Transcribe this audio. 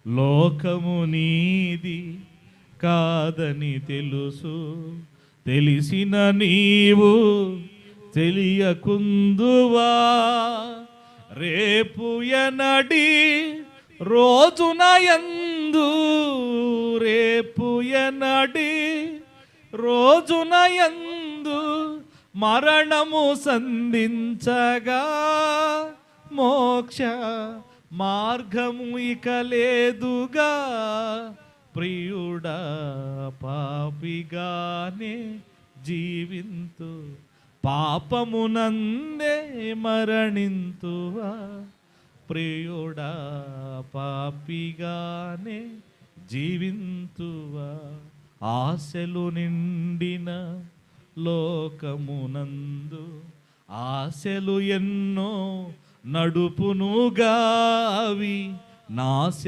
లోకము నీది కాదని తెలుసు, తెలిసిన నీవు తెలియకుందువా? రేపు ఎనడి రోజున యందు, రేపు ఎనడి రోజున యందు మరణము సంధించగా మోక్ష మార్గము ఇక లేదుగా. ప్రియుడా పాపిగానే జీవింతు, పాపమునందే మరణింతువా? ప్రియుడా పాపిగానే జీవింతువా? ఆశలు నిండిన లోకమునందు ఆశలు ఎన్నో నడుపునుగా, అవి నాశ